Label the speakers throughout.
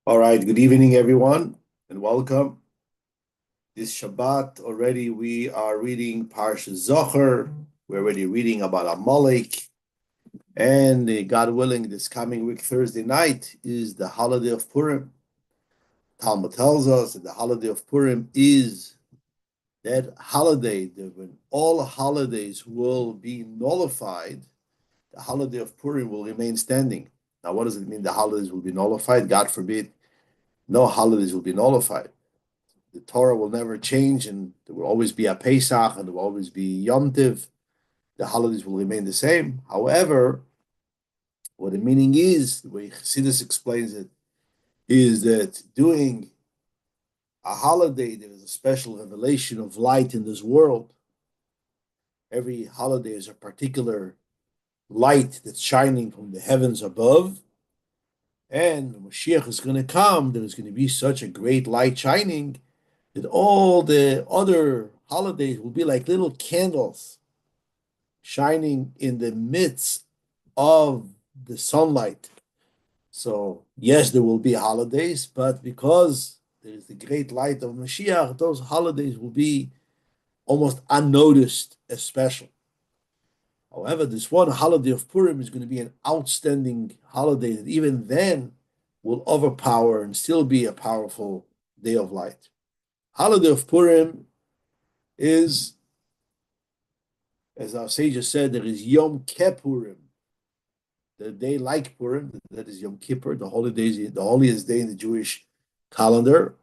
Speaker 1: All right, good evening, everyone, and welcome. This Shabbat already we are reading Parsha Zohar. We're already reading about Amalek, and God willing, this coming week, Thursday night, is the holiday of Purim. Talmud tells us that the holiday of Purim is that holiday that when all holidays will be nullified, the holiday of Purim will remain standing. Now, what does it mean the holidays will be nullified? God forbid, no holidays will be nullified. The Torah will never change, and there will always be a Pesach, and there will always be Yom Tiv. The holidays will remain the same. However, what the meaning is, the way Chassidus explains it, is that doing a holiday, there is a special revelation of light in this world. Every holiday is a particular light that's shining from the heavens above. And when Mashiach is going to come, there's going to be such a great light shining that all the other holidays will be like little candles shining in the midst of the sunlight. So, yes, there will be holidays, but because there is the great light of Mashiach, those holidays will be almost unnoticed as special. However, this one holiday of Purim is going to be an outstanding holiday that even then will overpower and still be a powerful day of light. Holiday of Purim is, as our sages said, there is Yom Kippurim, the day like Purim, that is Yom Kippur, the holiest day in the Jewish calendar.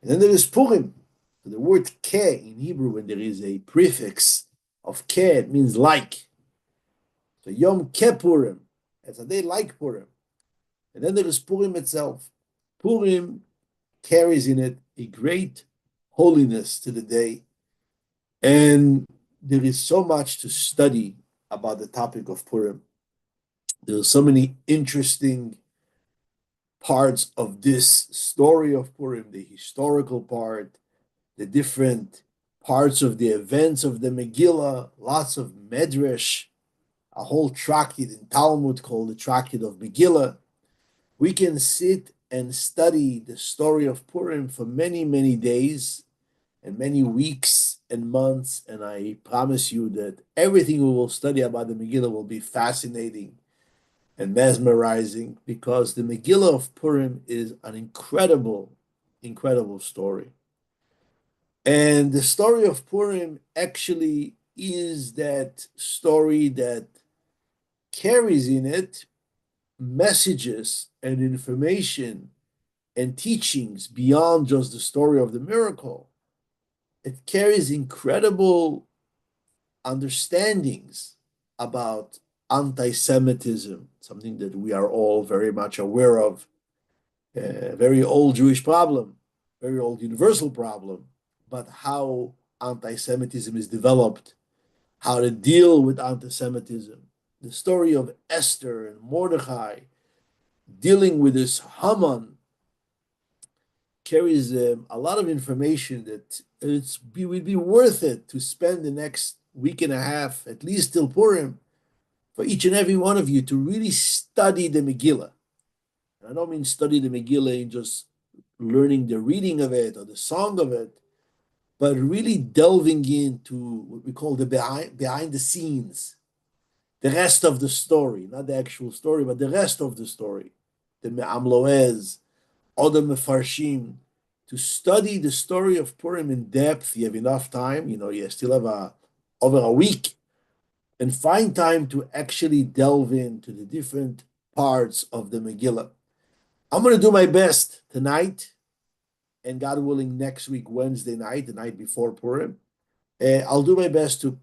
Speaker 1: And then there is Purim. The word ke in Hebrew, when there is a prefix of ke, it means like. So Yom Kippurim, it's a day like Purim. And then there is Purim itself. Purim carries in it a great holiness to the day. And there is so much to study about the topic of Purim. There are so many interesting parts of this story of Purim, the historical part, the different parts of the events of the Megillah, lots of medrash, a whole tractate in Talmud called the Tractate of Megillah. We can sit and study the story of Purim for many, many days and many weeks and months, and I promise you that everything we will study about the Megillah will be fascinating and mesmerizing because the Megillah of Purim is an incredible, incredible story. And the story of Purim actually is that story that carries in it messages and information and teachings beyond just the story of the miracle. It carries incredible understandings about anti Semitism, something that we are all very much aware of, a very old Jewish problem, very old universal problem, but how anti Semitism is developed, how to deal with anti Semitism, the story of Esther and Mordechai dealing with this Haman carries a lot of information that would be worth it to spend the next week and a half, at least till Purim, for each and every one of you to really study the Megillah. And I don't mean study the Megillah in just learning the reading of it or the song of it, but really delving into what we call the behind the scenes, the rest of the story, not the actual story, but the rest of the story, the Me'am Loez, other Mefarshim, to study the story of Purim in depth. You have enough time, you still have over a week, and find time to actually delve into the different parts of the Megillah. I'm going to do my best tonight, and God willing, next week, Wednesday night, the night before Purim. I'll do my best to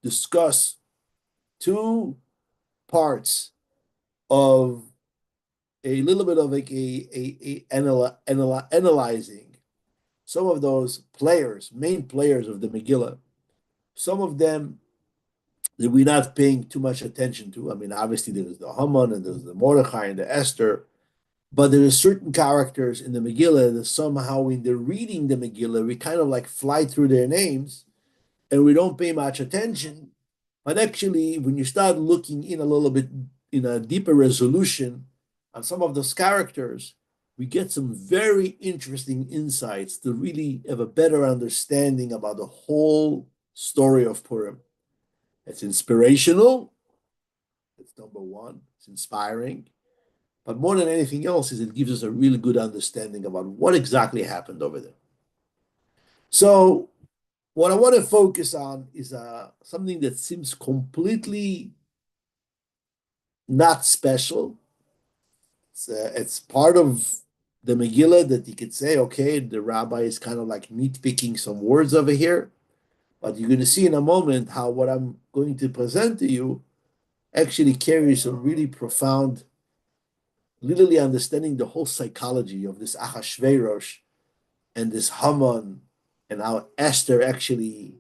Speaker 1: discuss two parts of a little bit of like analyzing some of those players, main players of the Megillah. Some of them that we're not paying too much attention to. I mean, obviously there's the Haman and there's the Mordechai and the Esther, but there are certain characters in the Megillah that somehow when they're reading the Megillah, we kind of like fly through their names and we don't pay much attention. But actually, when you start looking in a little bit in a deeper resolution on some of those characters, we get some very interesting insights to really have a better understanding about the whole story of Purim. It's inspirational. It's number one. It's inspiring. But more than anything else, is it gives us a really good understanding about what exactly happened over there. So, what I want to focus on is something that seems completely not special. It's part of the Megillah that you could say, okay, the rabbi is kind of like nitpicking some words over here. But you're going to see in a moment how what I'm going to present to you actually carries some really profound, literally understanding the whole psychology of this Achashverosh and this Haman, and how Esther actually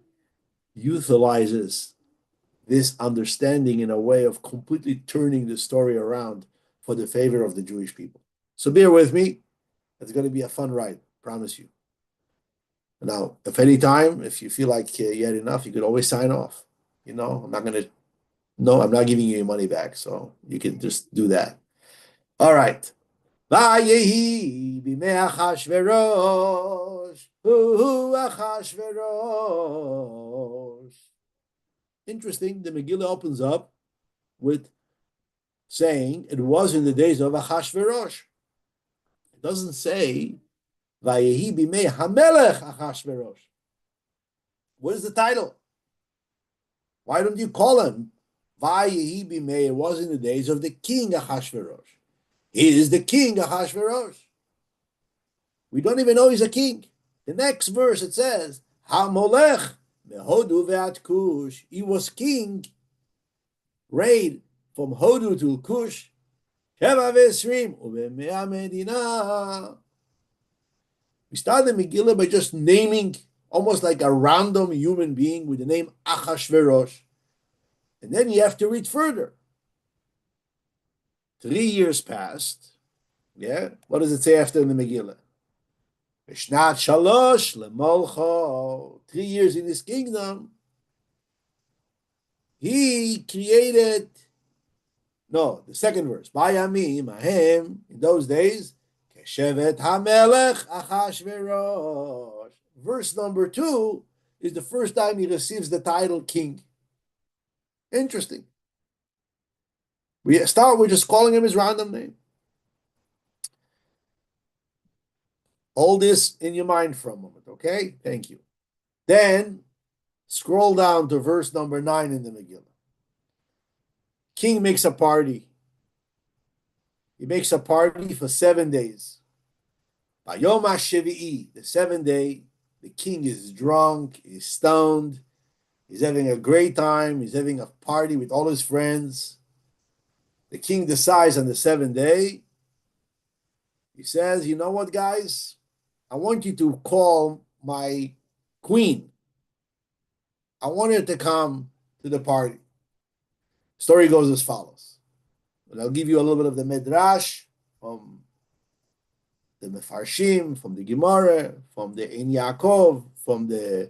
Speaker 1: utilizes this understanding in a way of completely turning the story around for the favor of the Jewish people. So bear with me. It's going to be a fun ride, promise you. Now, if you feel like you had enough, you could always sign off. I'm not going to, no, I'm not giving you your money back. So you can just do that. All right. Vayehi b'mei Achashverosh, Achashverosh. Interesting, the Megillah opens up with saying it was in the days of Achashverosh. It doesn't say Vayehi b'mei Hamelech Achashverosh. What is the title? Why don't you call him Vayehi b'mei? It was in the days of the king Achashverosh. He is the king Achashverosh. We don't even know he's a king. The next verse it says, HaMolech meHodu ve'at Kush. He was king, reigned from Hodu to Kush. Sheva ve'esrim u'be'mea medina. We start the Megillah by just naming almost like a random human being with the name Achashverosh. And then you have to read further. 3 years passed. Yeah? What does it say after in the Megillah? Vishnat Shalosh Lemolcho. 3 years in his kingdom. He created, no, the second verse. Bayami Mahem, in those days, Keshevet HaMelech Achashverosh. Verse number 2 is the first time he receives the title king. Interesting. We start with just calling him his random name. Hold this in your mind for a moment, okay? Thank you. Then scroll down to verse number 9 in the Megillah. King makes a party. He makes a party for 7 days. Bayom HaShevi'i, the 7th day, the king is drunk, he's stoned, he's having a great time, he's having a party with all his friends. The king decides on the 7th day, he says, you know what, guys? I want you to call my queen. I want her to come to the party. Story goes as follows. And I'll give you a little bit of the Midrash from the Mefarshim, from the Gemara, from the Ein Yaakov, from the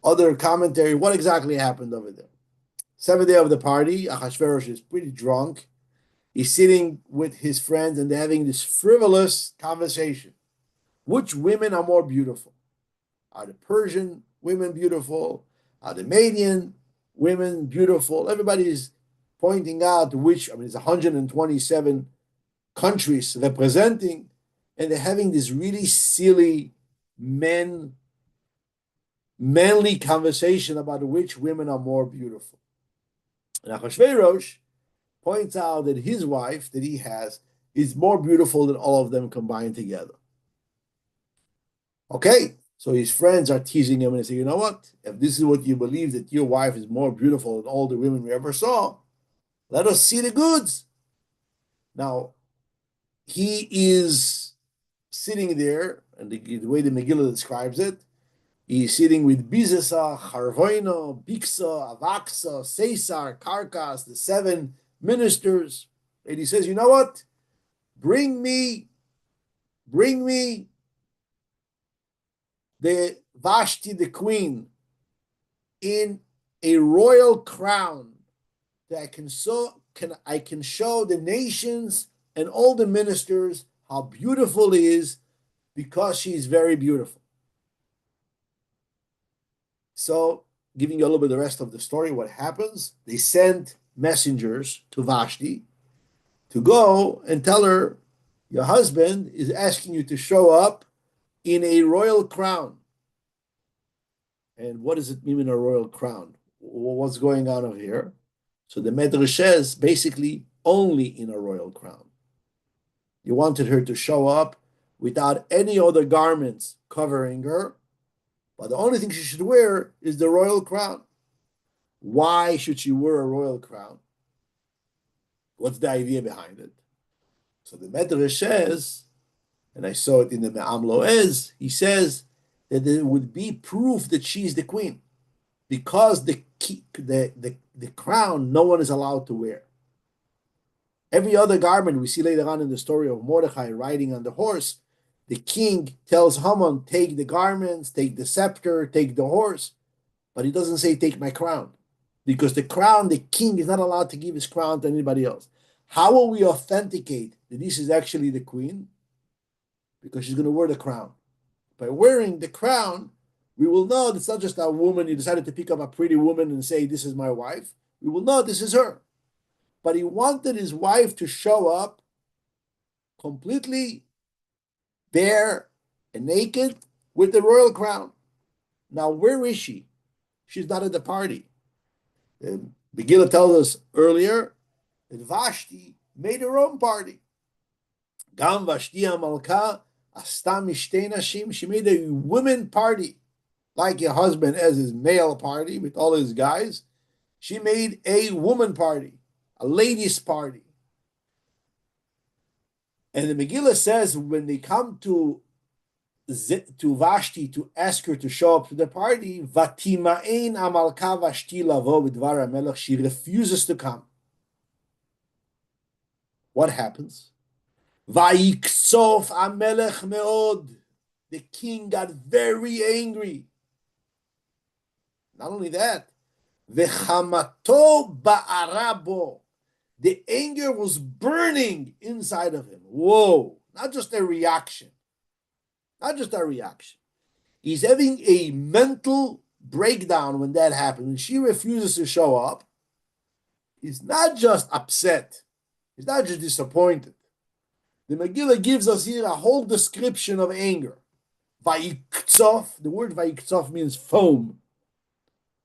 Speaker 1: other commentary. What exactly happened over there? 7th day of the party, Achashverosh is pretty drunk. He's sitting with his friends and they're having this frivolous conversation. Which women are more beautiful? Are the Persian women beautiful? Are the Median women beautiful? Everybody's pointing out it's 127 countries representing, and they're having this really silly manly conversation about which women are more beautiful. And Achashverosh points out that his wife that he has is more beautiful than all of them combined together. Okay, so his friends are teasing him and they say, you know what? If this is what you believe, that your wife is more beautiful than all the women we ever saw, let us see the goods. Now, he is sitting there, and the way the Megillah describes it, he's sitting with Bizesa, Charvoino, Biksa, Avaksa, Caesar, Karkas, the 7 ministers. And he says, you know what? Bring me the Vashti, the queen, in a royal crown that I can show the nations and all the ministers how beautiful he is because she's very beautiful. So, giving you a little bit of the rest of the story, what happens? They sent messengers to Vashti to go and tell her, your husband is asking you to show up in a royal crown. And what does it mean in a royal crown? What's going on over here? So the Medrash says basically only in a royal crown. You wanted her to show up without any other garments covering her, but the only thing she should wear is the royal crown. Why should she wear a royal crown? What's the idea behind it? So the Medrash says, and I saw it in the Me'am Loez, he says that there would be proof that she's the queen because the crown no one is allowed to wear. Every other garment we see later on in the story of Mordechai riding on the horse, the king tells Haman, take the garments, take the scepter, take the horse, but he doesn't say take my crown, because the crown, the king is not allowed to give his crown to anybody else. How will we authenticate that this is actually the queen? Because she's going to wear the crown. By wearing the crown, we will know it's not just a woman, you decided to pick up a pretty woman and say, this is my wife. We will know this is her. But he wanted his wife to show up completely bare and naked with the royal crown. Now, where is she? She's not at the party. Megila tells us earlier that Vashti made her own party. Gam Vashti Amalka Asta Mishtei Nashim. She made a women party, like your husband has his male party with all his guys. She made a woman party, a ladies' party. And the Megillah says when they come to Vashti to ask her to show up to the party, Vatima'ein Amalka Vashti lavo b'dvar HaMelech, she refuses to come. What happens? Vayiksof HaMelech meod. The king got very angry. Not only that, Vechamato ba'arabo. The anger was burning inside of him. Whoa, not just a reaction. Not just a reaction. He's having a mental breakdown when that happens. When she refuses to show up, he's not just upset. He's not just disappointed. The Megillah gives us here a whole description of anger. Vayiktsov, the word vayiktsov means foam.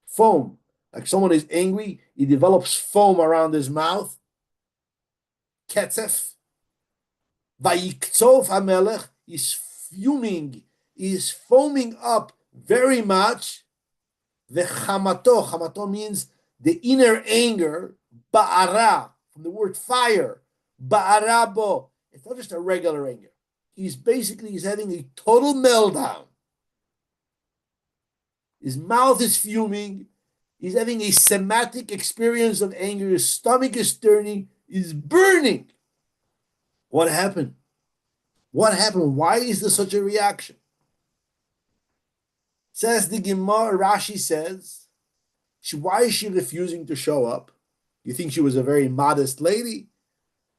Speaker 1: Foam. Like someone is angry, he develops foam around his mouth. Ketzef. Vayiktsov HaMelech is fuming, is foaming up very much. The chamato means the inner anger, ba'ara, from the word fire, ba'arabo. It's not just a regular anger. He's having a total meltdown. His mouth is fuming. He's having a somatic experience of anger. His stomach is turning, is burning. What happened? What happened? Why is there such a reaction? Says the Gemara, Rashi says, why is she refusing to show up? You think she was a very modest lady?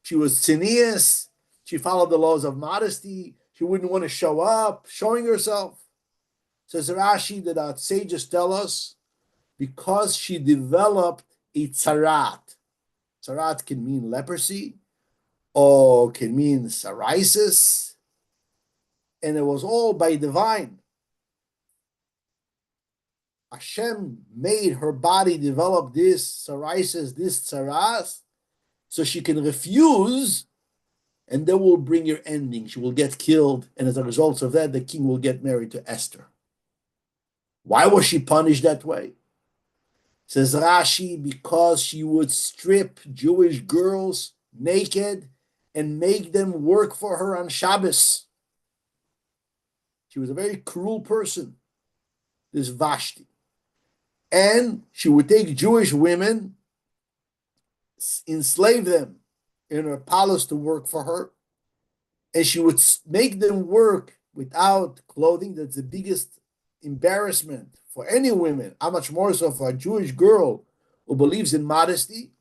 Speaker 1: She was tzinius. She followed the laws of modesty. She wouldn't want to show up, showing herself. Says Rashi that our sages tell us, because she developed a tzarat. Tzarat can mean leprosy, or can mean psoriasis, and it was all by divine. Hashem made her body develop this psoriasis, this tzaras, so she can refuse, and that will bring her ending. She will get killed, and as a result of that, the king will get married to Esther. Why was she punished that way? Says Rashi, because she would strip Jewish girls naked and make them work for her on Shabbos. She was a very cruel person, this Vashti. And she would take Jewish women, enslave them in her palace to work for her, and she would make them work without clothing. That's the biggest embarrassment for any women, how much more so for a Jewish girl who believes in modesty.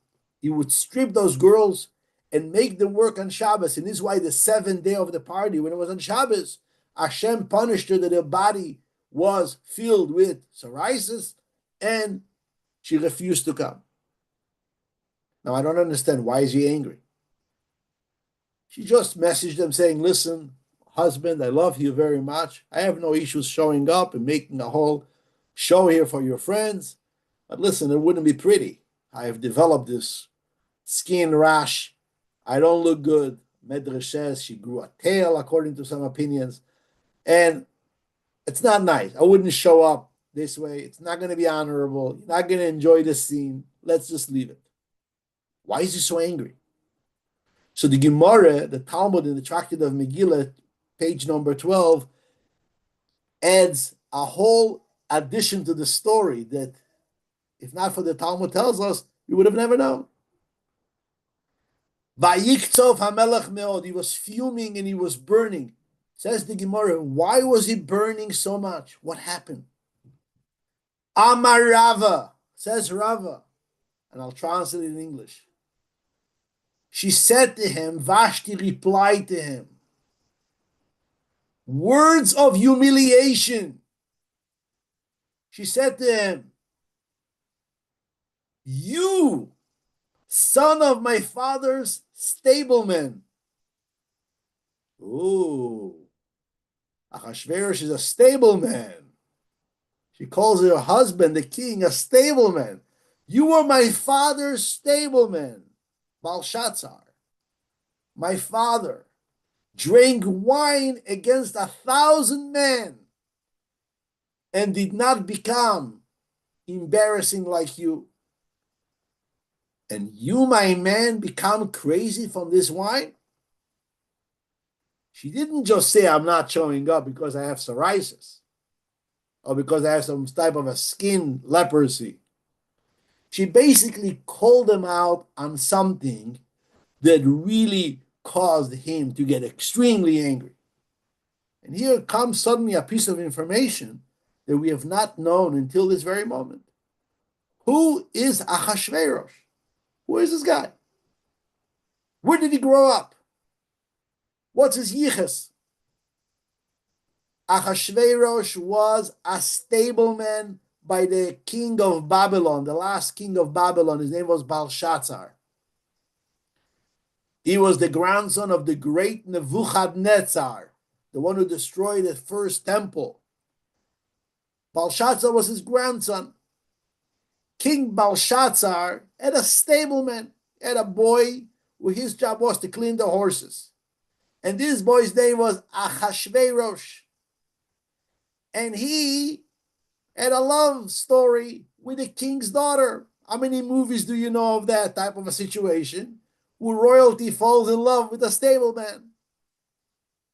Speaker 1: He would strip those girls and make them work on Shabbos. And this is why the seventh day of the party, when it was on Shabbos, Hashem punished her that her body was filled with psoriasis and she refused to come. Now, I don't understand. Why is he angry? She just messaged them saying, listen, husband, I love you very much. I have no issues showing up and making a whole show here for your friends. But listen, it wouldn't be pretty. I have developed this skin rash. I don't look good. Medrash says she grew a tail, according to some opinions. And it's not nice. I wouldn't show up this way. It's not going to be honorable. You're not going to enjoy the scene. Let's just leave it. Why is he so angry? So the Gemara, the Talmud in the Tractate of Megila, page number 12, adds a whole addition to the story that, if not for the Talmud tells us, we would have never known. Vayiktzov hamelech meod. He was fuming and he was burning. Says the Gemara, why was he burning so much? What happened? Amar Rava, says Rava, and I'll translate it in English. She said to him, Vashti replied to him, words of humiliation. She said to him, you, son of my father's stableman. Ooh, Achashverosh is a stableman. She calls her husband, the king, a stableman. You were my father's stableman. Belshazzar, my father, drank wine against 1,000 men and did not become embarrassing like you. And you, my man, become crazy from this wine? She didn't just say, I'm not showing up because I have psoriasis or because I have some type of a skin leprosy. She basically called him out on something that really caused him to get extremely angry. And here comes suddenly a piece of information that we have not known until this very moment. Who is Achashverosh? Who is this guy? Where did he grow up? What's his yichus? Achashverosh was a stableman by the king of Babylon, the last king of Babylon. His name was Belshazzar. He was the grandson of the great Nebuchadnezzar, the one who destroyed the first temple. Belshazzar was his grandson. King Belshazzar had a stableman, had a boy where his job was to clean the horses. And this boy's name was Achashverosh. And he had a love story with the king's daughter. How many movies do you know of that type of a situation where royalty falls in love with a stableman?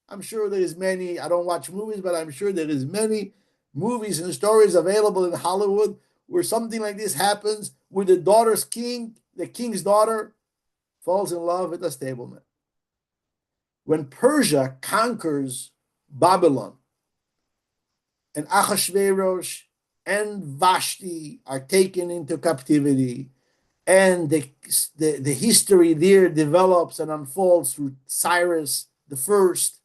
Speaker 1: I'm sure there is many. I don't watch movies, but I'm sure there is many movies and stories available in Hollywood where something like this happens, where the king's daughter falls in love with a stableman. When Persia conquers Babylon, and Achashverosh and Vashti are taken into captivity, and the history there develops and unfolds through Cyrus the First.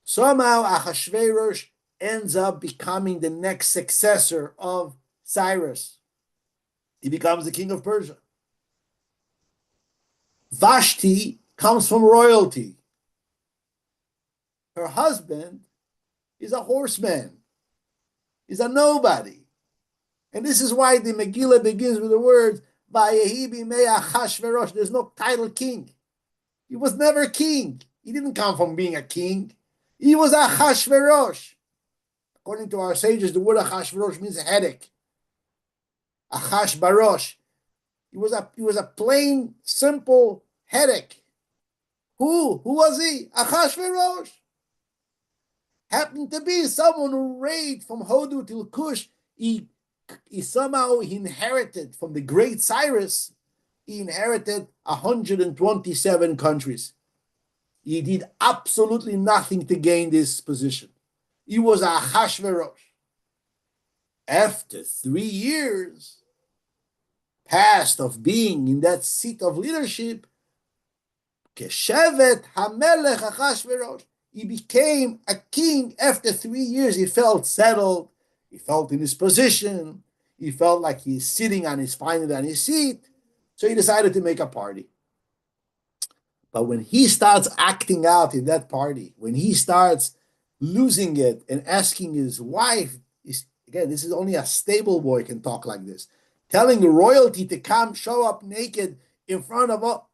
Speaker 1: Somehow Achashverosh ends up becoming the next successor of Cyrus. He becomes the king of Persia. Vashti comes from royalty. Her husband is a horseman. He's a nobody. And this is why the Megillah begins with the words, Vayehi bimei Achashverosh. There's no title king. He was never king. He didn't come from being a king. He was Achashverosh. According to our sages, the word Achashverosh means a headache. Achashbarosh. He was a plain, simple headache. Who was he? Achashverosh. Happened to be someone who reigned from Hodu till Kush. He somehow inherited from the great Cyrus, he inherited 127 countries. He did absolutely nothing to gain this position. He was Achashverosh. After 3 years passed of being in that seat of leadership, Keshevet Hamelech Achashverosh. He became a king after 3 years. He felt settled. He felt in his position. He felt like he's sitting on his finally on his seat. So he decided to make a party. But when he starts acting out in that party, when he starts losing it and asking his wife, again, this is only a stable boy can talk like this, telling the royalty to come show up naked in front of all.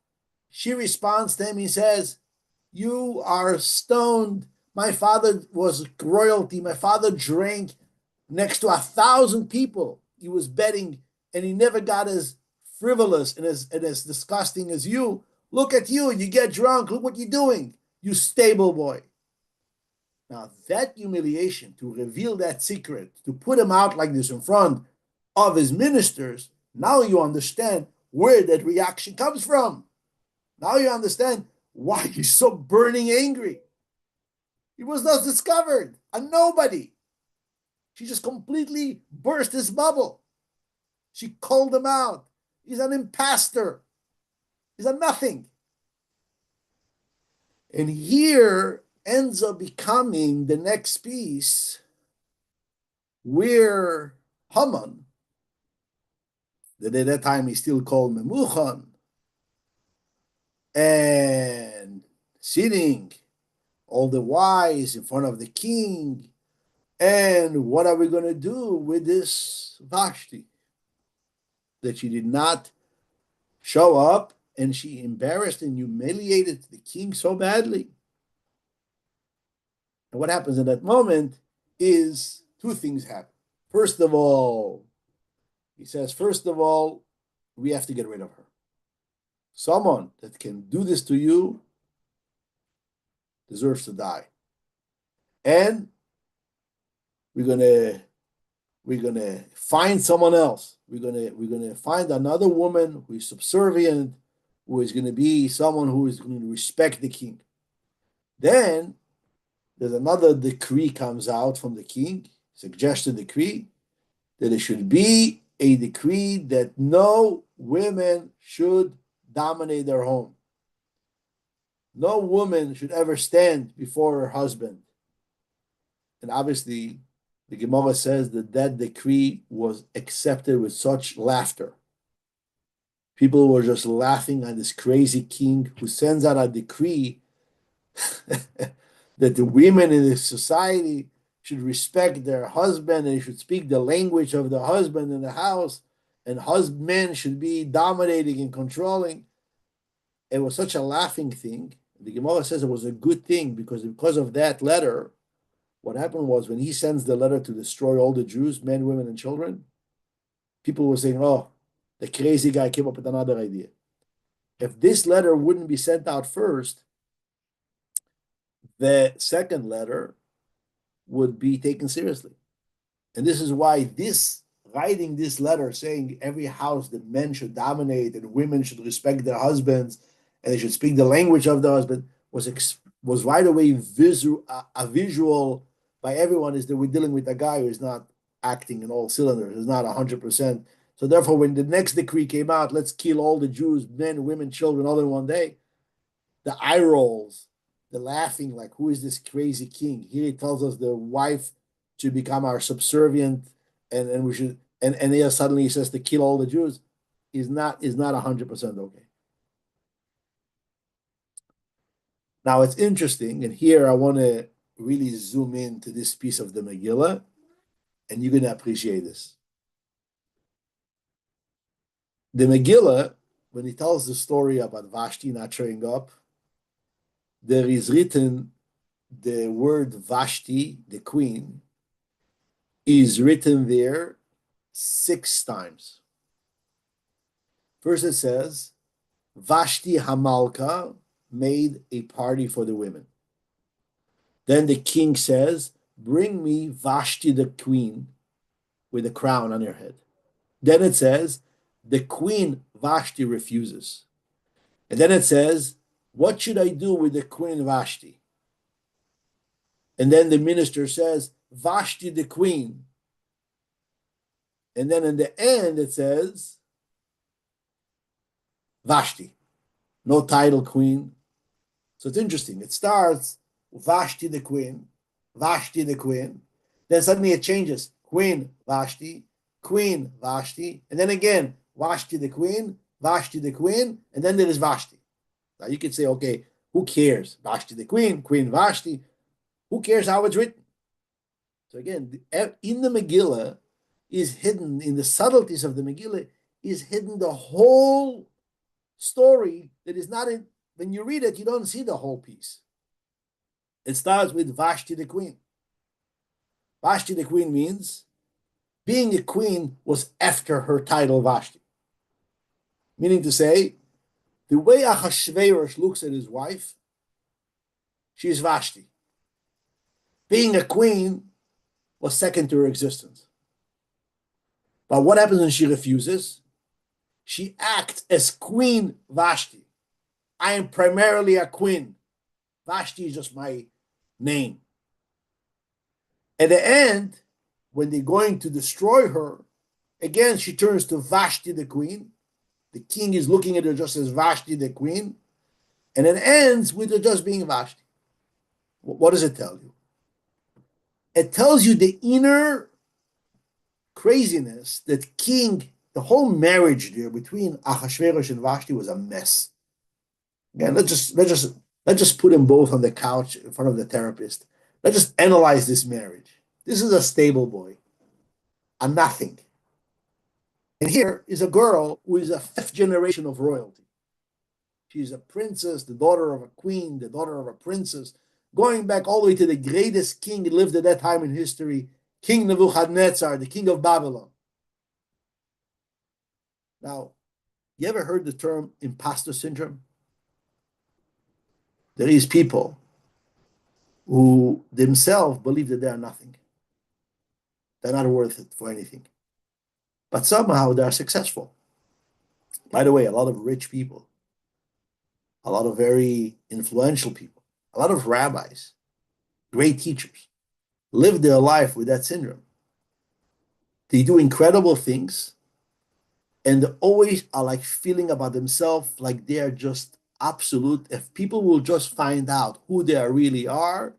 Speaker 1: She responds to him. He says, "You are stoned. My father was royalty. My father drank next to 1,000 people. He was betting, and he never got as frivolous and as disgusting as you. Look at you. You get drunk. Look what you're doing. You stable boy." Now, that humiliation, to reveal that secret, to put him out like this in front of his ministers, now you understand where that reaction comes from. Now you understand why he's so burning angry. He was not discovered, a nobody. She just completely burst his bubble. She called him out. He's an imposter. He's a nothing. And here ends up becoming the next piece where Haman, that at that time he still called Memuchan, and sitting all the wise in front of the king. And what are we going to do with this Vashti? That she did not show up and she embarrassed and humiliated the king so badly. And what happens in that moment is two things happen. First of all, he says, we have to get rid of her. Someone that can do this to you deserves to die. And we're gonna find someone else. We're gonna find another woman who is subservient, who is gonna be someone who is going to respect the king. Then there's another decree comes out from the king, suggested decree, that it should be a decree that no women should dominate their home. No woman should ever stand before her husband. And obviously, the Gemara says that that decree was accepted with such laughter. People were just laughing at this crazy king who sends out a decree that the women in the society should respect their husband and they should speak the language of the husband in the house, and husband should be dominating and controlling. It was such a laughing thing. The Gemara says it was a good thing because of that letter. What happened was when he sends the letter to destroy all the Jews, men, women, and children, people were saying, "Oh, the crazy guy came up with another idea." If this letter wouldn't be sent out first, the second letter would be taken seriously. And this is why writing this letter saying every house that men should dominate and women should respect their husbands and they should speak the language of the husband was right away a visual by everyone, is that we're dealing with a guy who is not acting in all cylinders, is not 100%. So therefore, when the next decree came out, let's kill all the Jews, men, women, children, all in one day, the eye rolls, the laughing, like, who is this crazy king? Here he tells us the wife should become our subservient, and we should, and here suddenly he says to kill all the Jews, is not 100% okay. Now it's interesting, and here I want to really zoom in to this piece of the Megillah, and you're going to appreciate this. The Megillah, when he tells the story about Vashti not showing up, there is written the word Vashti, the queen, is written there 6 times. First it says, Vashti Hamalka made a party for the women. Then the king says, bring me Vashti the queen with a crown on her head. Then it says, the queen Vashti refuses. And then it says, what should I do with the queen Vashti? And then the minister says, Vashti the queen. And then in the end it says, Vashti. No title queen, So it's interesting. It starts Vashti the queen, Vashti the queen. Then suddenly it changes Queen Vashti, Queen Vashti, and then again Vashti the queen, Vashti the queen, and then there is Vashti. Now you could say, okay, who cares? Vashti the queen, Queen Vashti. Who cares how it's written? So again, in the Megillah is hidden, in the subtleties of the Megillah, is hidden the whole story that is not in, when you read it, you don't see the whole piece. It starts with Vashti the queen. Vashti the queen means being a queen was after her title Vashti. Meaning to say, the way Achashverosh looks at his wife, she's Vashti. Being a queen was second to her existence. But what happens when she refuses? She acts as Queen Vashti. I am primarily a queen. Vashti is just my name. At the end, when they're going to destroy her, again, she turns to Vashti the queen. The king is looking at her just as Vashti the queen. And it ends with her just being Vashti. What does it tell you? It tells you the inner craziness that the whole marriage there between Achashverosh and Vashti was a mess. Again, let's just put them both on the couch in front of the therapist. Let's just analyze this marriage. This is a stable boy, a nothing. And here is a girl who is a fifth generation of royalty. She's a princess, the daughter of a queen, the daughter of a princess, going back all the way to the greatest king who lived at that time in history, King Nebuchadnezzar, the king of Babylon. Now, you ever heard the term imposter syndrome? There is people who themselves believe that they are nothing. They're not worth it for anything. But somehow they're successful. By the way, a lot of rich people, a lot of very influential people, a lot of rabbis, great teachers, live their life with that syndrome. They do incredible things, and they always are like feeling about themselves like they are just absolute. If people will just find out who they really are,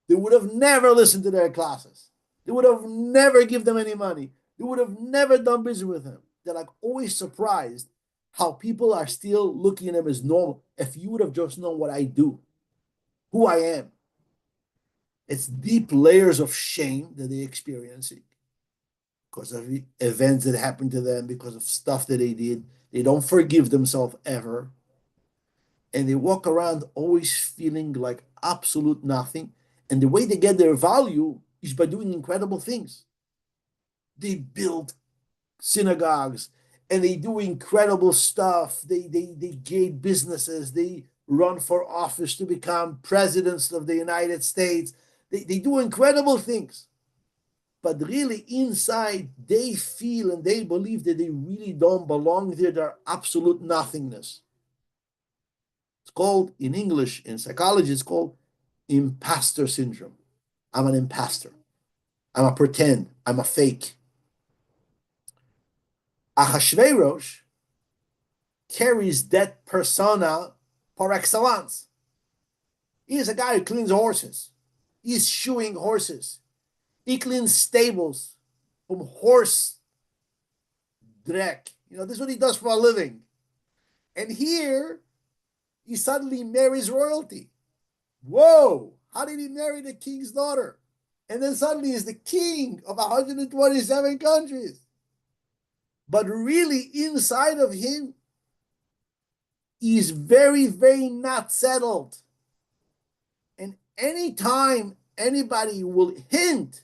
Speaker 1: they would have never listened to their classes. They would have never give them any money. They would have never done business with them. They're like always surprised how people are still looking at them as normal. If you would have just known what I do, who I am. It's deep layers of shame that they're experiencing because of the events that happened to them, because of stuff that they did. They don't forgive themselves ever. And they walk around always feeling like absolute nothing. And the way they get their value is by doing incredible things. They build synagogues and they do incredible stuff. They create businesses. They run for office to become presidents of the United States. They do incredible things. But really inside, they feel and they believe that they really don't belong there. They're absolute nothingness. It's called, in English, in psychology, it's called imposter syndrome. I'm an imposter. I'm a pretend. I'm a fake. Achashverosh carries that persona par excellence. He is a guy who cleans horses. He's shoeing horses. He cleans stables from horse dreck. This is what he does for a living. And here, he suddenly marries royalty. Whoa! How did he marry the king's daughter? And then suddenly he's the king of 127 countries. But really, inside of him, he's very, very not settled. And anytime anybody will hint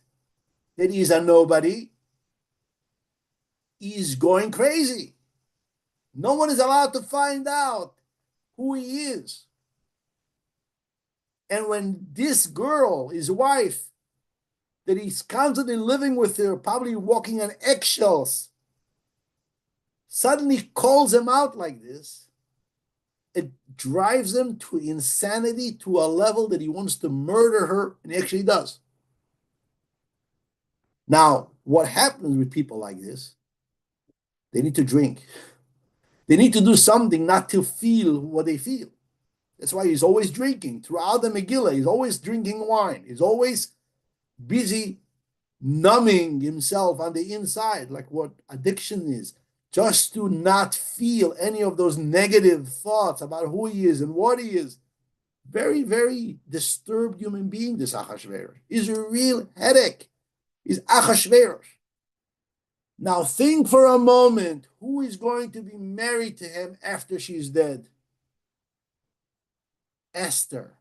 Speaker 1: that he's a nobody, he's going crazy. No one is allowed to find out who he is. And when this girl, his wife, that he's constantly living with her, probably walking on eggshells, suddenly calls him out like this, it drives him to insanity, to a level that he wants to murder her, and he actually does. Now, what happens with people like this? They need to drink. They need to do something not to feel what they feel. That's why he's always drinking. Throughout the Megillah, he's always drinking wine. He's always busy numbing himself on the inside, like what addiction is, just to not feel any of those negative thoughts about who he is and what he is. Very, very disturbed human being, this Achashverosh. He's a real headache. He's Achashverosh. Now think for a moment, who is going to be married to him after she's dead? Esther.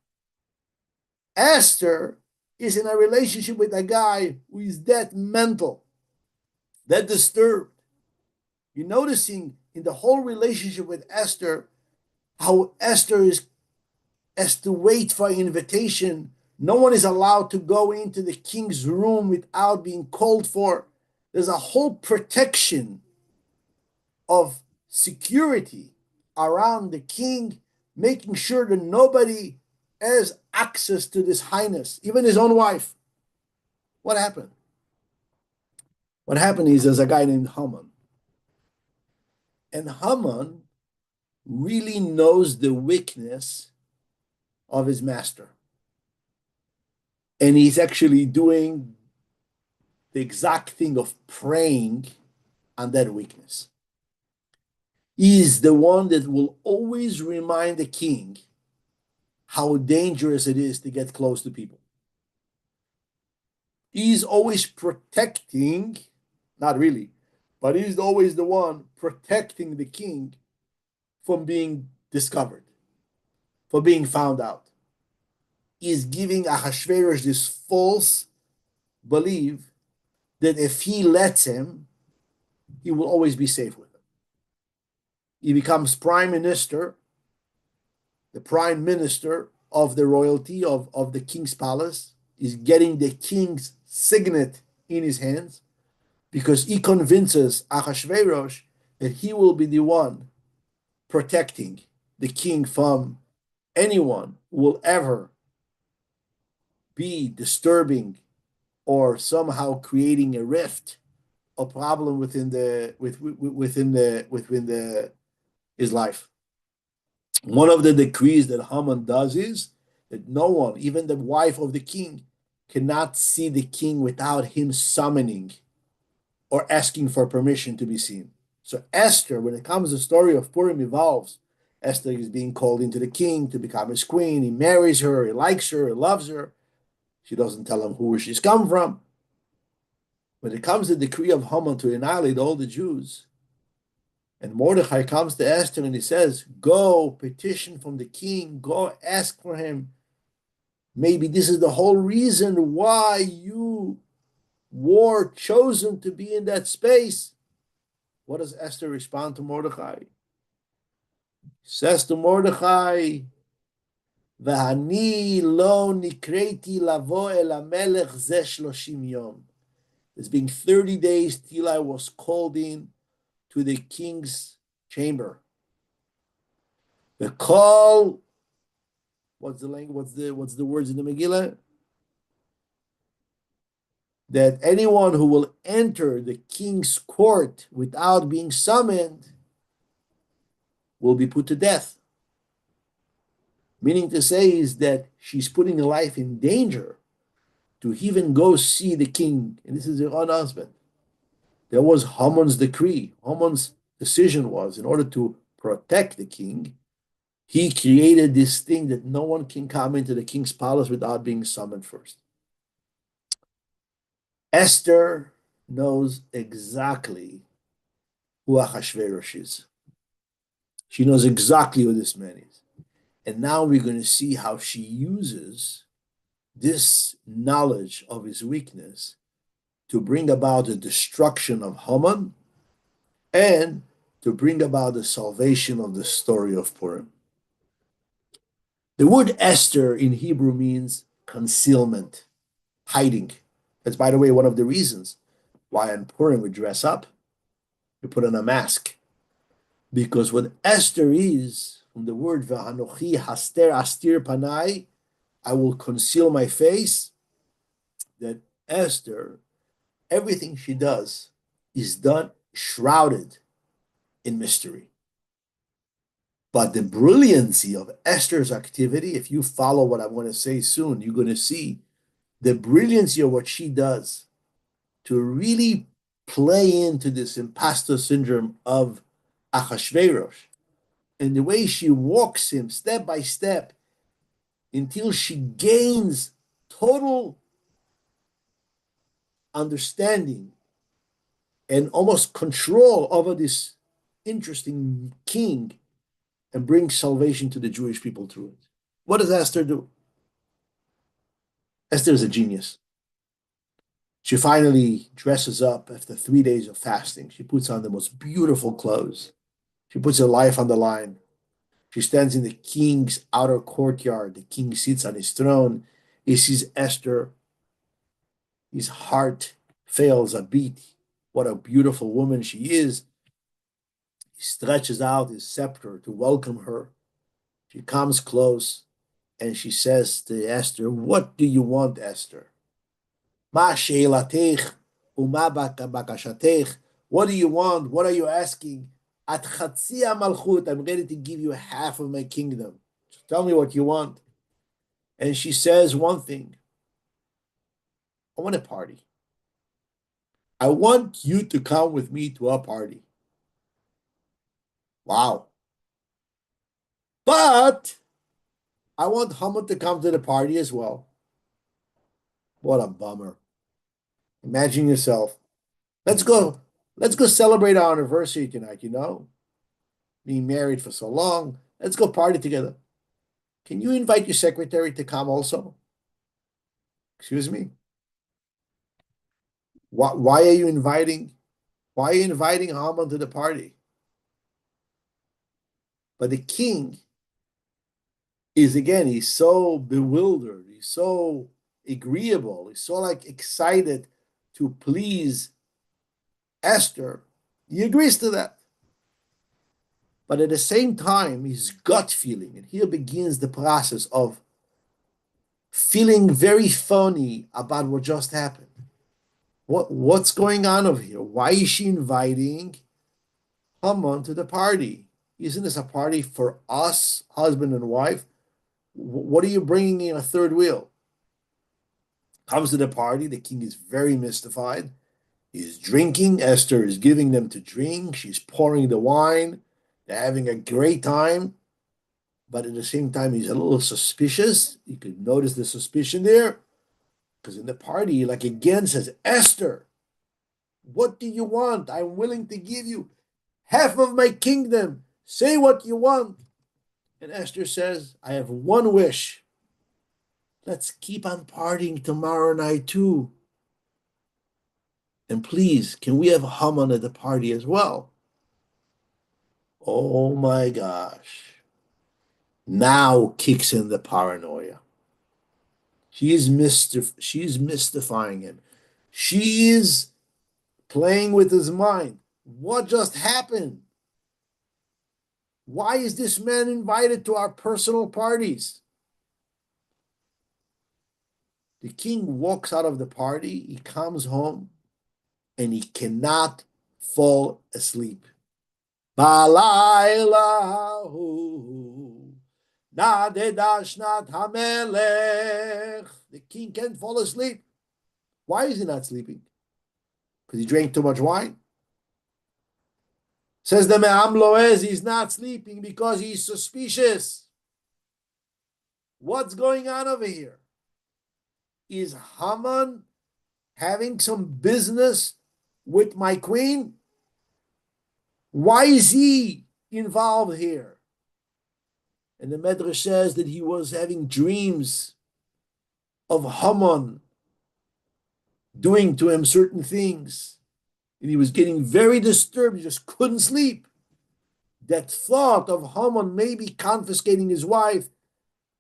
Speaker 1: Esther is in a relationship with a guy who is that mental, that disturbed. You're noticing in the whole relationship with Esther how Esther has to wait for an invitation. No one is allowed to go into the king's room without being called for. There's a whole protection of security around the king, making sure that nobody has access to this highness, even his own wife. What happened? What happened is there's a guy named Haman. And Haman really knows the weakness of his master. And he's actually doing the exact thing of preying on that weakness. He is the one that will always remind the king how dangerous it is to get close to people. He's always protecting, not really, but he's always the one protecting the king from being discovered, from being found out. He's giving Ahasuerus this false belief that if he lets him, he will always be safe with him. He becomes prime minister, the prime minister of the royalty of the king's palace. He's getting the king's signet in his hands because he convinces Ahasuerus that he will be the one protecting the king from anyone who will ever be disturbing or somehow creating a rift, a problem within his life. One of the decrees that Haman does is that no one, even the wife of the king, cannot see the king without him summoning or asking for permission to be seen. So Esther, when it comes to the story of Purim evolves, Esther is being called into the king to become his queen. He marries her, he likes her, he loves her. She doesn't tell him who she's come from. When it comes to the decree of Haman to annihilate all the Jews, and Mordechai comes to Esther and he says, go petition from the king, go ask for him. Maybe this is the whole reason why you were chosen to be in that space. What does Esther respond to Mordechai? Says to Mordechai, V'hani lo nikreti lavo el hamelech ze 30 yom. It's been 30 days till I was called in to the king's chamber. The call, what's the language? What's the words in the Megillah? That anyone who will enter the king's court without being summoned will be put to death. Meaning to say is that she's putting her life in danger to even go see the king. And this is her own husband. There was Haman's decree. Haman's decision was, in order to protect the king, he created this thing that no one can come into the king's palace without being summoned first. Esther knows exactly who Ahasuerus is. She knows exactly who this man is. And now we're going to see how she uses this knowledge of his weakness to bring about the destruction of Haman and to bring about the salvation of the story of Purim. The word Esther in Hebrew means concealment, hiding. That's, by the way, one of the reasons why on Purim we dress up, we put on a mask. Because what Esther is, from the word V'hanochi haster astir panai, I will conceal my face, that Esther, everything she does is done shrouded in mystery. But the brilliancy of Esther's activity, if you follow what I'm going to say soon, you're going to see the brilliancy of what she does to really play into this imposter syndrome of Achashverosh and the way she walks him step by step until she gains total understanding and almost control over this interesting king and brings salvation to the Jewish people through it. What does Esther do? Esther is a genius. She finally dresses up after 3 days of fasting. She puts on the most beautiful clothes. She puts her life on the line. She stands in the king's outer courtyard. The king sits on his throne. He sees Esther. His heart fails a beat. What a beautiful woman she is. He stretches out his scepter to welcome her. She comes close and she says to Esther, "What do you want, Esther? Ma she'elatech uma bakashatech. What do you want? What are you asking? At chatzia malchut, I'm ready to give you half of my kingdom. So tell me what you want." And she says one thing: I want a party. I want you to come with me to a party. Wow. But I want Haman to come to the party as well. What a bummer. Imagine yourself. Let's go. Let's go celebrate our anniversary tonight, Being married for so long. Let's go party together. Can you invite your secretary to come also? Excuse me. Why are you inviting? Why are you inviting Haman to the party? But the king is again, he's so bewildered, he's so agreeable, he's so like excited to please Esther. He agrees to that. But at the same time, his gut feeling, and here begins the process of feeling very funny about what just happened. What's going on over here? Why is she inviting Haman to the party? Isn't this a party for us, husband and wife? What are you bringing in a third wheel? Comes to the party. The king is very mystified. He's drinking. Esther is giving them to drink. She's pouring the wine. They're having a great time. But at the same time, he's a little suspicious. You could notice the suspicion there. Because in the party, he like again says, Esther, what do you want? I'm willing to give you half of my kingdom. Say what you want. And Esther says, I have one wish. Let's keep on partying tomorrow night too. And please, can we have Haman at the party as well? Oh my gosh. Now kicks in the paranoia. She's mystifying him. She is playing with his mind. What just happened? Why is this man invited to our personal parties? The king walks out of the party, he comes home, and he cannot fall asleep. The king can't fall asleep. Why is he not sleeping? Because he drank too much wine? Says the Me'am Loez, he's not sleeping because he's suspicious. What's going on over here? Is Haman having some business with my queen? Why is he involved here? And the Medrash says that he was having dreams of Haman doing to him certain things. And he was getting very disturbed. He just couldn't sleep. That thought of Haman maybe confiscating his wife,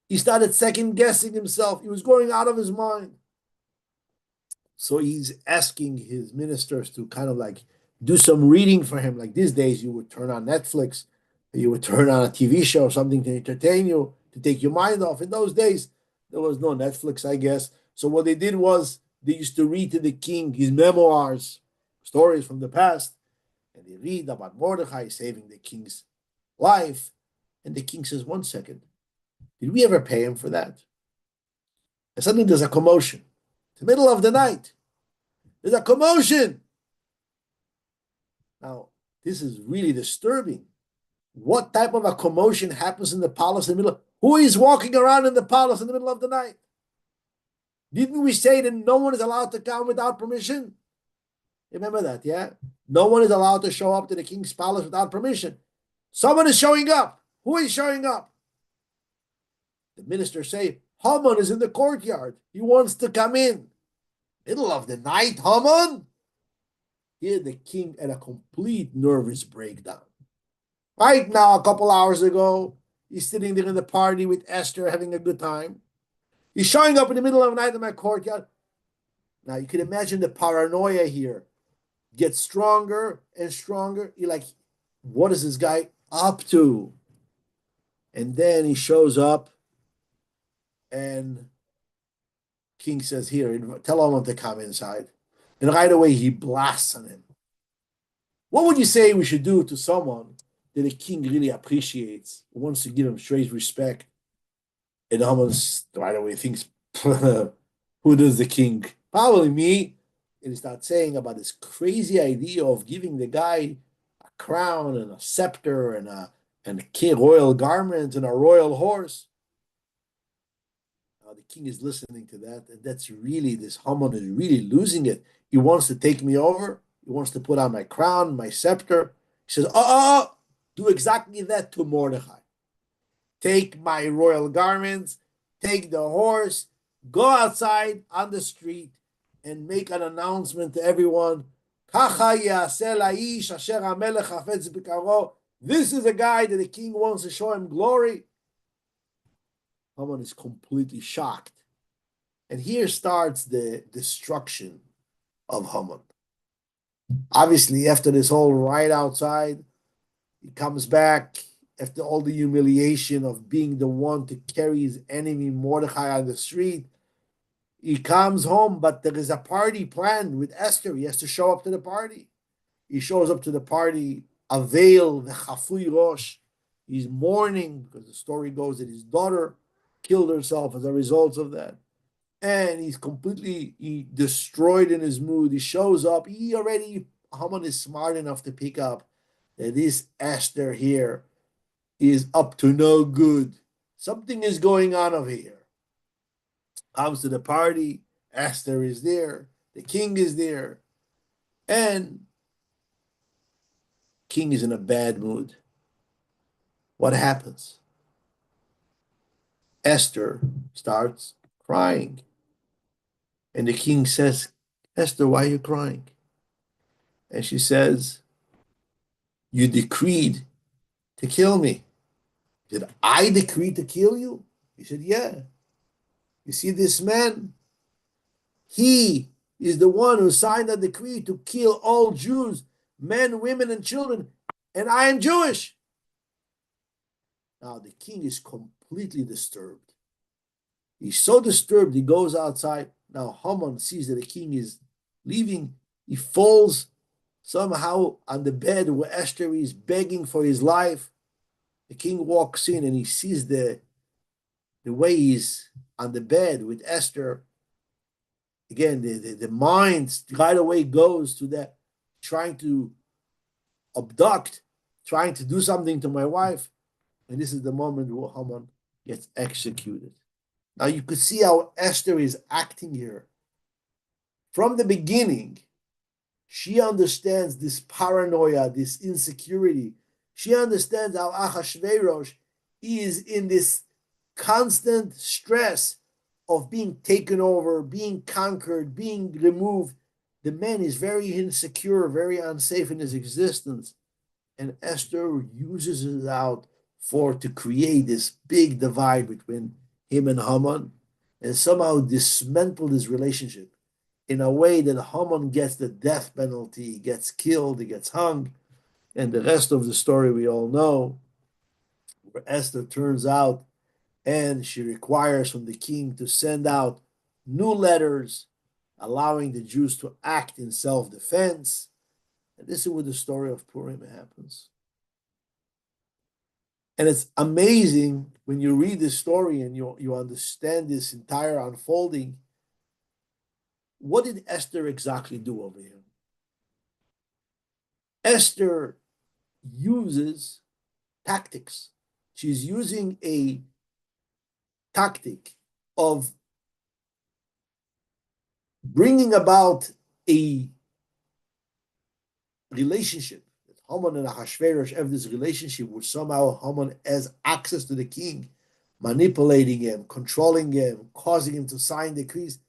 Speaker 1: he started second guessing himself. He was going out of his mind. So he's asking his ministers to kind of like do some reading for him. Like these days, you would turn on Netflix, you would turn on a TV show or something to entertain you, to take your mind off. In those days, there was no Netflix, I guess. So what they did was they used to read to the king his memoirs, stories from the past, and they read about Mordechai saving the king's life, And the king says, 1 second, did we ever pay him for that? And suddenly there's a commotion. It's the middle of the night. There's a commotion. Now, this is really disturbing. What type of a commotion happens in the palace in the middle? Who is walking around in the palace in the middle of the night? Didn't we say that no one is allowed to come without permission? Remember that, yeah? No one is allowed to show up to the king's palace without permission. Someone is showing up. Who is showing up? The ministers say, Haman is in the courtyard. He wants to come in. Middle of the night, Haman? Here the king had a complete nervous breakdown. Right now, a couple hours ago, he's sitting there in the party with Esther having a good time. He's showing up in the middle of the night in my courtyard. Now, you can imagine the paranoia here gets stronger and stronger. You're like, what is this guy up to? And then he shows up, and king says, here, tell Haman to come inside. And right away, he blasts on him. What would you say we should do to someone that a king really appreciates, wants to give him straight respect? And Haman right away thinks, who does the king? Probably me. And he starts saying about this crazy idea of giving the guy a crown and a scepter and a royal garment and a royal horse. Now the king is listening to that, and that's really, this Haman is really losing it. He wants to take me over. He wants to put on my crown, my scepter. He says, do exactly that to Mordechai. Take my royal garments, take the horse, go outside on the street and make an announcement to everyone. This is a guy that the king wants to show him glory. Haman is completely shocked. And here starts the destruction of Haman. Obviously, after this whole riot outside, he comes back after all the humiliation of being the one to carry his enemy Mordechai on the street. He comes home, but there is a party planned with Esther. He has to show up to the party. He shows up to the party, Avail, the Chafui Rosh. He's mourning because the story goes that his daughter killed herself as a result of that. And he's completely destroyed in his mood. He shows up. Haman is smart enough to pick up that this Esther here is up to no good. Something is going on over here. Comes to the party. Esther is there. The king is there. And king is in a bad mood. What happens? Esther starts crying. And the king says, Esther, why are you crying? And she says, you decreed to kill me. Did I decree to kill you? He said, yeah. You see this man? He is the one who signed a decree to kill all Jews, men, women, and children. And I am Jewish. Now the king is completely disturbed. He's so disturbed, he goes outside. Now Haman sees that the king is leaving. He falls somehow on the bed where Esther is begging for his life. The king walks in and he sees the way he's on the bed with Esther. Again, the mind right away goes to that, trying to abduct, trying to do something to my wife. And this is the moment where Haman gets executed. Now you could see how Esther is acting here. From the beginning, she understands this paranoia, this insecurity. She understands how Ahasuerus is in this constant stress of being taken over, being conquered, being removed. The man is very insecure, very unsafe in his existence. And Esther uses it out to create this big divide between him and Haman, and somehow dismantle this relationship in a way that Haman gets the death penalty, he gets killed, he gets hung. And the rest of the story we all know, where Esther turns out and she requires from the king to send out new letters, allowing the Jews to act in self-defense. And this is where the story of Purim happens. And it's amazing when you read this story and you understand this entire unfolding. What did Esther exactly do over here? Esther uses tactics. She's using a tactic of bringing about a relationship. Haman and Ahasuerus have this relationship where somehow Haman has access to the king, manipulating him, controlling him, causing him to sign decrees.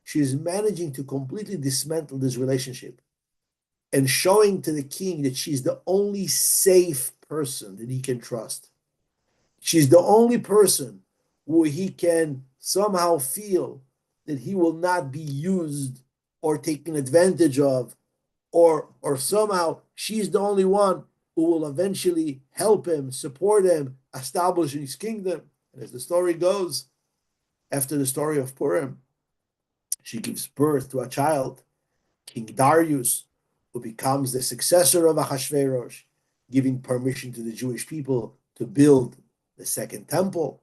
Speaker 1: She's managing to completely dismantle this relationship and showing to the king that she's the only safe person that he can trust. She's the only person who he can somehow feel that he will not be used or taken advantage of, or somehow she's the only one who will eventually help him, support him, establish his kingdom. And as the story goes, after the story of Purim, she gives birth to a child, King Darius, who becomes the successor of Ahasuerus, giving permission to the Jewish people to build the second temple.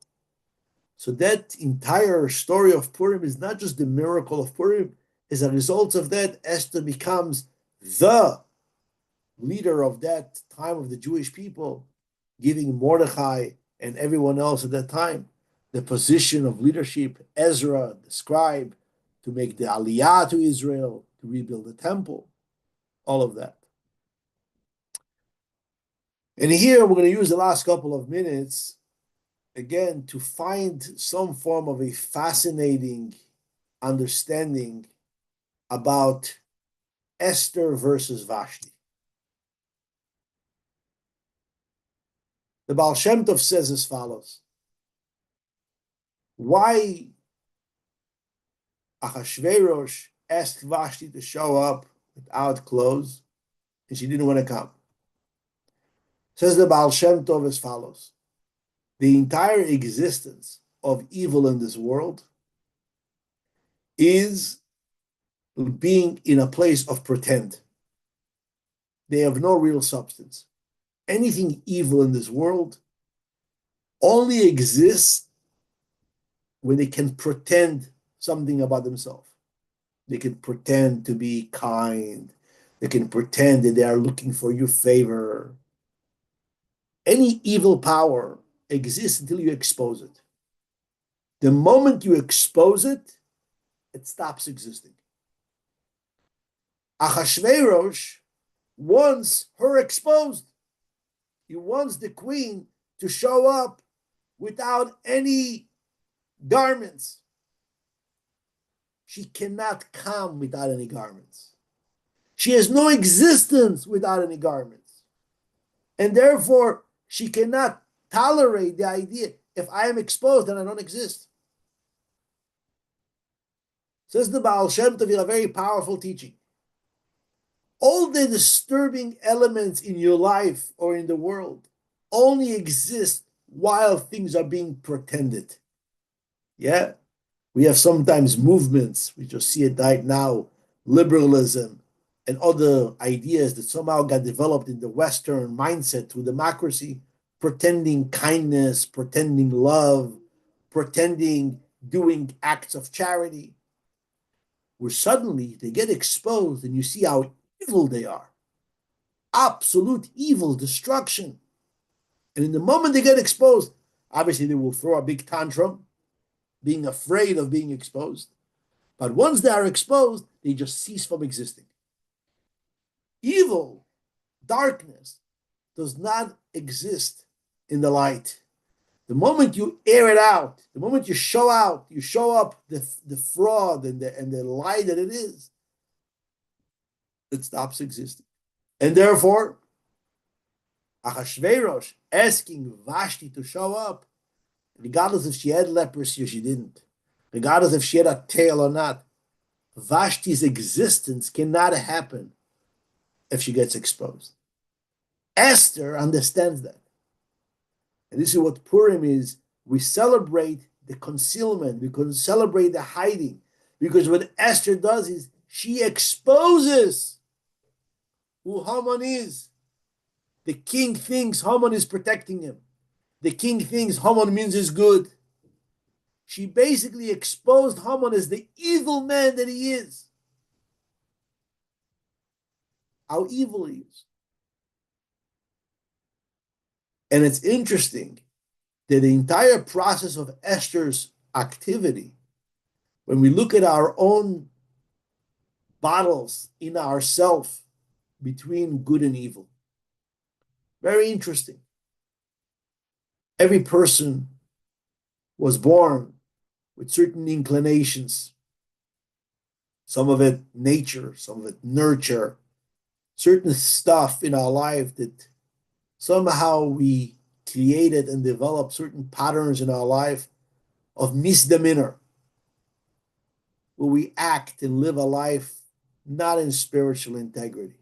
Speaker 1: So that entire story of Purim is not just the miracle of Purim. As a result of that, Esther becomes the leader of that time of the Jewish people, giving Mordechai and everyone else at that time the position of leadership, Ezra, the scribe, to make the Aliyah to Israel, to rebuild the temple, all of that. And here we're going to use the last couple of minutes again to find some form of a fascinating understanding about Esther versus Vashti. The Baal Shem Tov says as follows: why Ahasuerus asked Vashti to show up without clothes, and she didn't want to come. Says the Baal Shem Tov as follows: the entire existence of evil in this world is being in a place of pretend. They have no real substance. Anything evil in this world only exists when they can pretend something about themselves. They can pretend to be kind. They can pretend that they are looking for your favor. Any evil power exists until you expose it. The moment you expose it, it stops existing. Ahasuerus wants her exposed. He wants the queen to show up without any garments. She cannot come without any garments. She has no existence without any garments. And therefore, she cannot tolerate the idea, if I am exposed, then I don't exist. Says the Baal Shem Tov, a very powerful teaching. All the disturbing elements in your life or in the world only exist while things are being pretended. Yeah? We have sometimes movements, we just see it right now, liberalism and other ideas that somehow got developed in the Western mindset through democracy, pretending kindness, pretending love, pretending doing acts of charity, where suddenly they get exposed and you see how evil they are. Absolute evil, destruction. And in the moment they get exposed, obviously they will throw a big tantrum, being afraid of being exposed. But once they are exposed, they just cease from existing. Evil, darkness, does not exist in the light. The moment you air it out, the moment you show up the fraud and the lie that it is, it stops existing. And therefore, Ahasuerus asking Vashti to show up, regardless if she had leprosy or she didn't, regardless if she had a tail or not, Vashti's existence cannot happen if she gets exposed. Esther understands that. And this is what Purim is. We celebrate the concealment, we can celebrate the hiding, because what Esther does is she exposes who Haman is. The king thinks Haman is protecting him. The king thinks Haman means is good. She basically exposed Haman as the evil man that he is. How evil he is. And it's interesting that the entire process of Esther's activity, when we look at our own battles in ourself between good and evil, very interesting. Every person was born with certain inclinations, some of it nature, some of it nurture, certain stuff in our life that somehow we created and developed certain patterns in our life of misdemeanor, where we act and live a life not in spiritual integrity.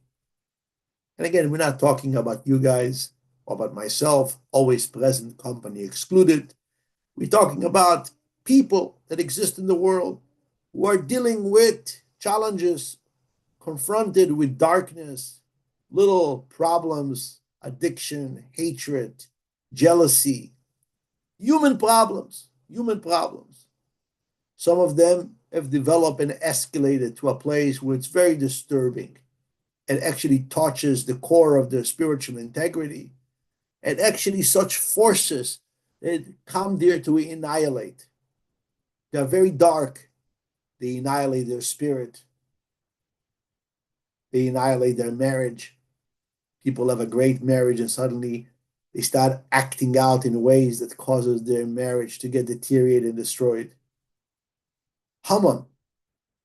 Speaker 1: And again, we're not talking about you guys or about myself, always present, company excluded. We're talking about people that exist in the world who are dealing with challenges, confronted with darkness, little problems, addiction, hatred, jealousy, human problems, human problems. Some of them have developed and escalated to a place where it's very disturbing and actually touches the core of their spiritual integrity. And actually, such forces that come there to annihilate. They're very dark. They annihilate their spirit. They annihilate their marriage. People have a great marriage and suddenly they start acting out in ways that causes their marriage to get deteriorated and destroyed. Haman.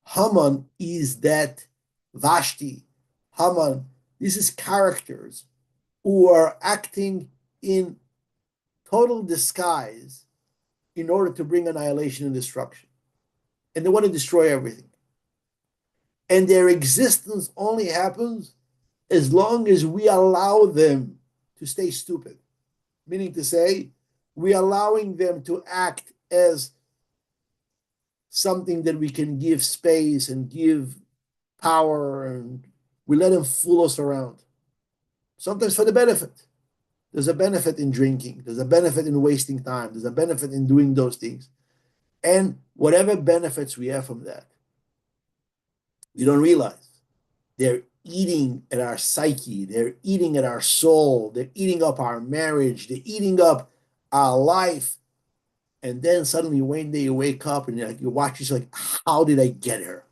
Speaker 1: Haman is that Vashti. Haman, this is characters who are acting in total disguise in order to bring annihilation and destruction. And they want to destroy everything. And their existence only happens as long as we allow them to stay stupid. Meaning to say, we're allowing them to act as something that we can give space and give power, and we let them fool us around. Sometimes for the benefit. There's a benefit in drinking. There's a benefit in wasting time. There's a benefit in doing those things. And whatever benefits we have from that, we don't realize. They're eating at our psyche. They're eating at our soul. They're eating up our marriage. They're eating up our life. And then suddenly one day you wake up and you watch yourself like, how did I get here?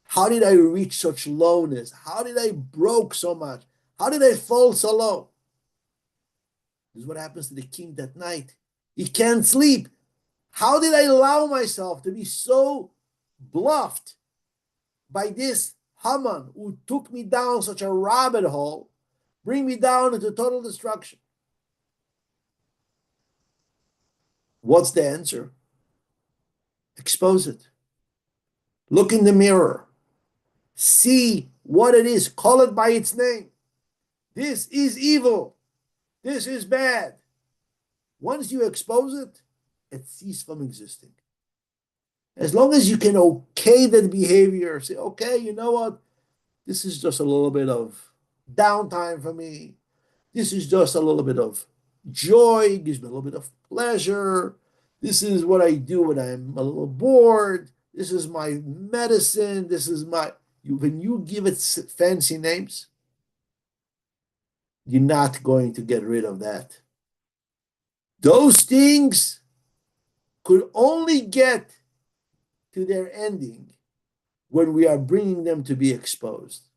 Speaker 1: How did I reach such lowness? How did I broke so much? How did I fall so low? This is what happens to the king that night. He can't sleep. How did I allow myself to be so bluffed by this Haman who took me down such a rabbit hole, bring me down into total destruction? What's the answer? Expose it. Look in the mirror. See what it is. Call it by its name. This is evil. This is bad. Once you expose it, it ceases from existing. As long as you can okay that behavior, say, okay, you know what? This is just a little bit of downtime for me. This is just a little bit of joy, gives me a little bit of pleasure. This is what I do when I'm a little bored. This is my medicine. This is my, when you give it fancy names, you're not going to get rid of that. Those things could only get to their ending when we are bringing them to be exposed.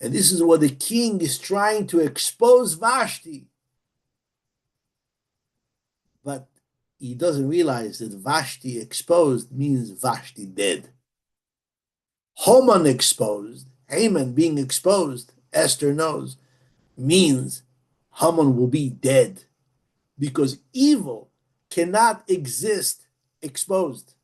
Speaker 1: And this is what the king is trying to expose Vashti. But he doesn't realize that Vashti exposed means Vashti dead. Haman exposed, Haman being exposed, Esther knows, means Haman will be dead. Because evil cannot exist exposed.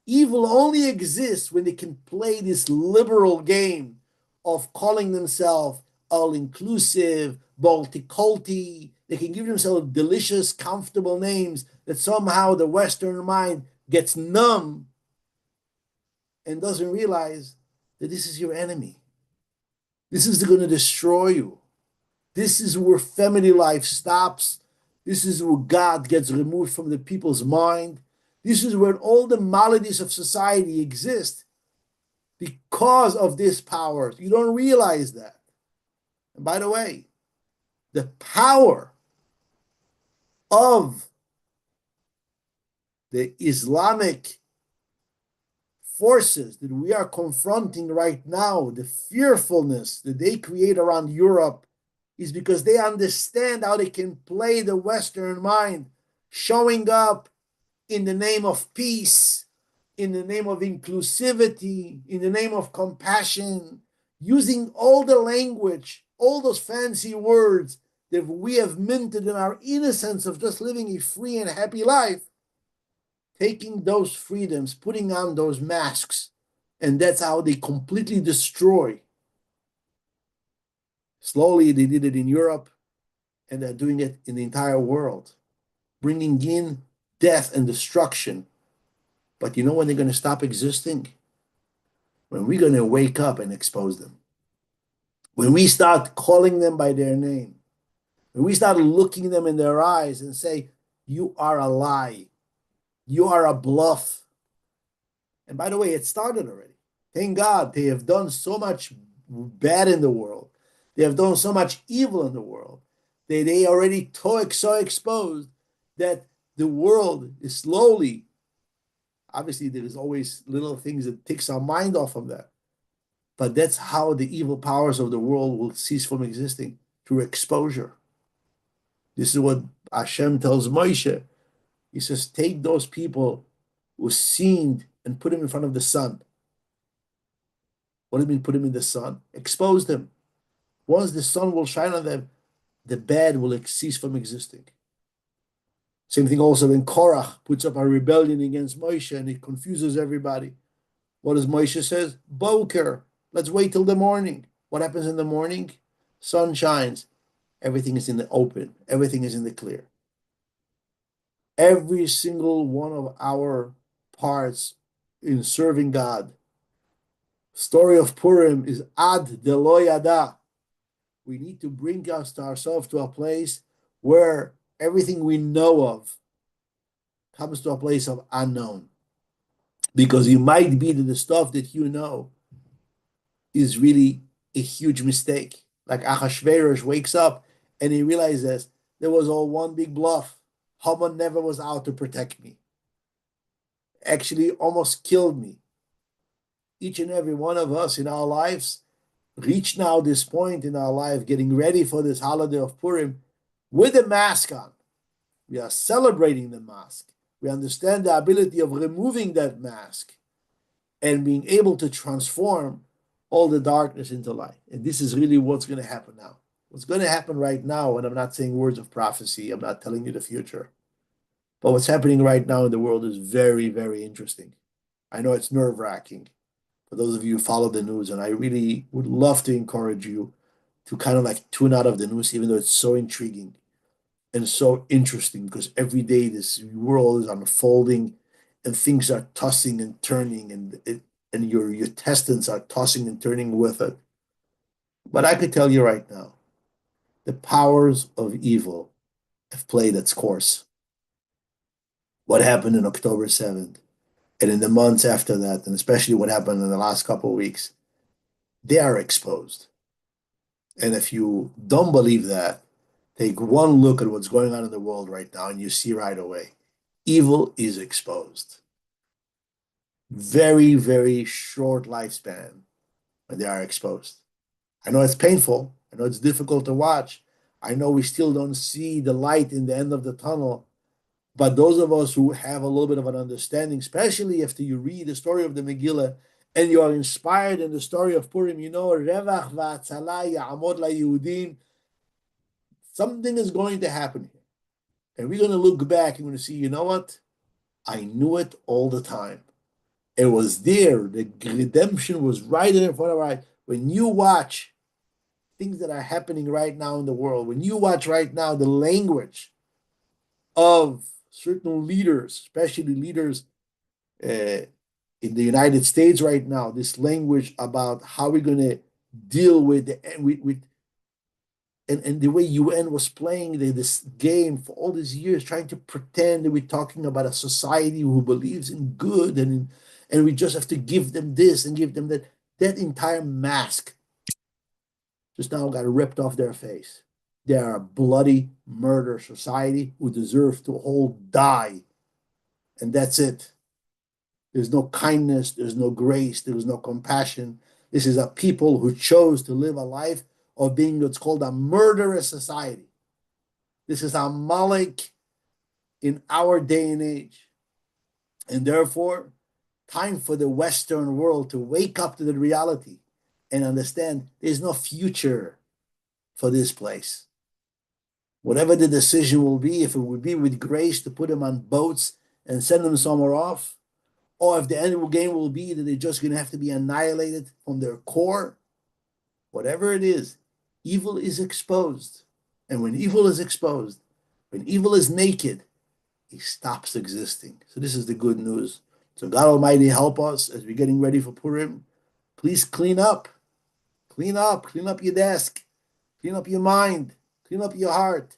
Speaker 1: Evil only exists when they can play this liberal game of calling themselves all-inclusive, multiculti. They can give themselves delicious, comfortable names that somehow the Western mind gets numb and doesn't realize that this is your enemy. This is going to destroy you. This is where family life stops. This is where God gets removed from the people's mind. This is where all the maladies of society exist because of this power. You don't realize that. And by the way, the power of the Islamic forces that we are confronting right now, the fearfulness that they create around Europe, is because they understand how they can play the Western mind, showing up in the name of peace, in the name of inclusivity, in the name of compassion, using all the language, all those fancy words that we have minted in our innocence of just living a free and happy life, taking those freedoms, putting on those masks, and that's how they completely destroy. Slowly, they did it in Europe, and they're doing it in the entire world, bringing in death and destruction. But you know when they're going to stop existing? When we're going to wake up and expose them. When we start calling them by their name. When we start looking them in their eyes and say, you are a lie. You are a bluff. And by the way, it started already. Thank God they have done so much bad in the world. They have done so much evil in the world. They already so exposed that the world is slowly, obviously there is always little things that takes our mind off of that. But that's how the evil powers of the world will cease from existing, through exposure. This is what Hashem tells Moshe. He says, take those people who sinned and put them in front of the sun. What do you mean put them in the sun? Expose them. Once the sun will shine on them, the bad will cease from existing. Same thing also when Korach puts up a rebellion against Moshe and it confuses everybody. What does Moshe says? Boker. Let's wait till the morning. What happens in the morning? Sun shines. Everything is in the open. Everything is in the clear. Every single one of our parts in serving God. Story of Purim is ad de lo yada. We need to bring ourselves to a place where everything we know of comes to a place of unknown. Because it might be that the stuff that you know is really a huge mistake. Like Achashverosh wakes up and he realizes there was all one big bluff. Haman never was out to protect me. Actually almost killed me. Each and every one of us in our lives reach now this point in our life, getting ready for this holiday of Purim with a mask on. We are celebrating the mask. We understand the ability of removing that mask and being able to transform all the darkness into light. And this is really what's going to happen now. What's going to happen right now, and I'm not saying words of prophecy, I'm not telling you the future, but what's happening right now in the world is very, very interesting. I know it's nerve-wracking for those of you who follow the news, and I really would love to encourage you to kind of like tune out of the news, even though it's so intriguing and so interesting, because every day this world is unfolding and things are tossing and turning, and your intestines are tossing and turning with it. But I could tell you right now, the powers of evil have played its course. What happened in October 7th and in the months after that, and especially what happened in the last couple of weeks, they are exposed. And if you don't believe that, take one look at what's going on in the world right now and you see right away. Evil is exposed. Very, very short lifespan when they are exposed. I know it's painful. I know it's difficult to watch. I know we still don't see the light in the end of the tunnel. But those of us who have a little bit of an understanding, especially after you read the story of the Megillah and you are inspired in the story of Purim, you know, Revach va'atzala ya'amod la'Yehudim, something is going to happen here. And we're going to look back and we're going to see, you know what? I knew it all the time. It was there. The redemption was right in front of our eyes. When you watch things that are happening right now in the world, when you watch right now the language of certain leaders, especially leaders in the United States right now, this language about how we're going to deal with and the way UN was playing this game for all these years, trying to pretend that we're talking about a society who believes in good and we just have to give them this and give them that. That entire mask just now got ripped off their face. They are a bloody murder society who deserve to all die. And that's it. There's no kindness, there's no grace, there's no compassion. This is a people who chose to live a life of being what's called a murderous society. This is a Malik in our day and age. And therefore, time for the Western world to wake up to the reality and understand there's no future for this place. Whatever the decision will be, if it would be with grace to put them on boats and send them somewhere off, or if the end of the game will be that they're just going to have to be annihilated from their core, whatever it is, evil is exposed. And when evil is exposed, when evil is naked, he stops existing. So this is the good news. So God Almighty help us as we're getting ready for Purim. Please clean up your desk, clean up your mind, clean up your heart.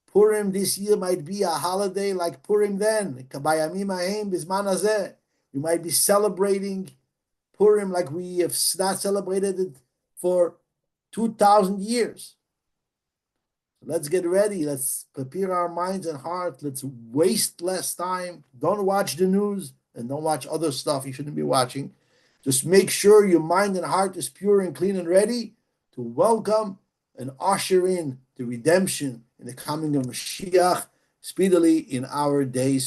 Speaker 1: Purim this year might be a holiday like Purim then. We might be celebrating Purim like we have not celebrated it for 2,000 years. Let's get ready. Let's prepare our minds and hearts. Let's waste less time. Don't watch the news and don't watch other stuff you shouldn't be watching. Just make sure your mind and heart is pure and clean and ready to welcome and usher in the redemption and the coming of Mashiach speedily in our days.